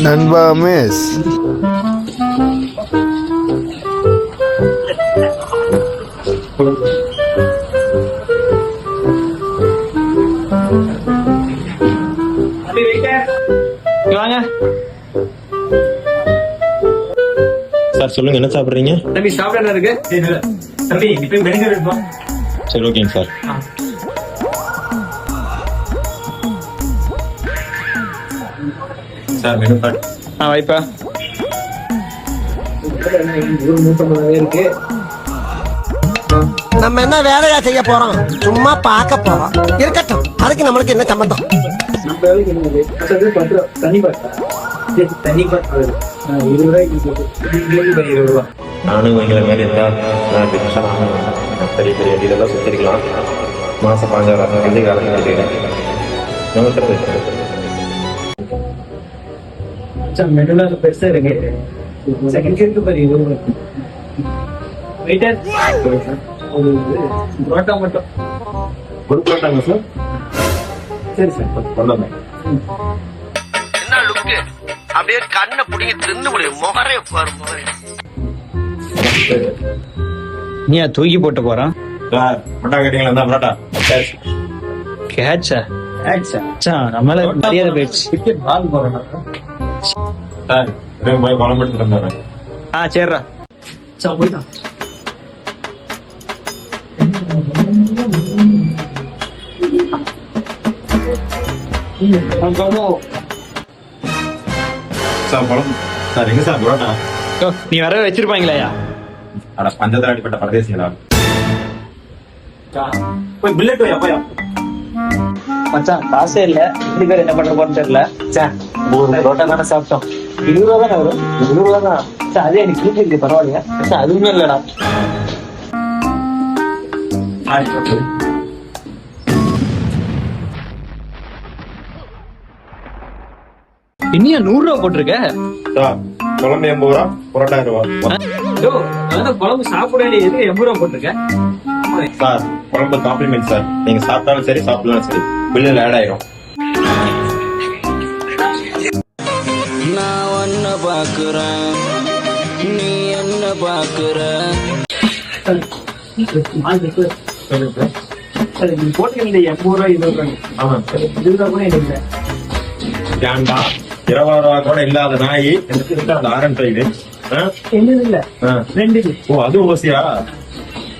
நண்பா மிஸ் வாங்க சார் சொல்லுங்க, என்ன சாப்பிடுறீங்க? தம்பி சாப்பிட என்ன இருக்கு தம்பி? இப்ப மெனுங்க இருக்குமா? சரி, ஓகேங்க சார். Sir menu card. வைப்பா. இருக்கு. நம்ம என்ன வேலையா செய்ய போறோம்? சும்மா பார்க்க போறோம். இருக்கட்டும், அதுக்கு நம்மளுக்கு என்ன சம்பந்தம்? நானும் எங்களை மாதிரி இருந்தால் பெரிய பெரிய இதெல்லாம் சுற்றிருக்கலாம். மாசம் 15,000 கல்வி காலம் கட்டிக்கிறேன். நம்மகிட்ட மெனுலாம் பெருசா இருக்கு. செகண்ட் இருக்கு பாரு. வெயிட்டர் புரோட்டா மட்டும் ஒரு புரோட்டாங்க சார்? சரி சார், கொண்டாங்க. என்ன லுக்கு? அப்படியே கண்ணை பிடிங்க தின்னு முடியும். முகரே பாரு. நீ தூக்கி போட்டு போறான் சார் புரோட்டா கேட்டீங்களா? இந்த புரோட்டா கேட்சா நம்மளால மரியாதை போயிடுச்சு. கிரிக்கெட் பால் போறேன் சார். போய் குழம்பு எடுத்துட்டு வந்தாரு. சரிடா. போயிட்டான். சார் குழம்பு. சார் எங்க சார் புரோட்டா? நீ வர வச்சிருப்பாங்களா? அட பஞ்சத்தில் அடிப்பட்ட பரதேசிகளா? போய் பில்லட் போய் அப்பயா. மச்சான் காசே இல்ல. ரெண்டு பேர் என்ன பண்ற போறது தெரியல. ஒரு புரோட்டா தானே சாப்பிட்டோம். 20 ரூபா தானே வரும். 20 ரூபா தான். அதே எனக்கு இருக்கு, பரவாயில்லையா? அதுவுமே இல்லடா. இன்னியா 100 ரூபா போட்டிருக்க? குழம்பு 80 ரூபா, புரோட்டா 20 ரூபா. குழம்பு சாப்பிட 80 ரூபா போட்டிருக்க? சார் குழம்பு காம்ப்ளிமெண்ட் சார். நீங்க சாப்பிட்டாலும் சரி சாப்பிடலாம் சரி, பில்லில் ஆட் ஆயிரும். நான் ஒன்ன பாக்குறேன், நீ என்ன பாக்குற? போட்டு 80 ரூபா 20 ரூபா. ஆமா சார். 20 ரூபா கூட இல்லை. ஏண்டா 20 ரூபா கூட இல்லாத நாய் எனக்கு இருக்கா? அந்த ஆரன் ட்ரைடு இல்ல 2. ஓ அது ஓசியா?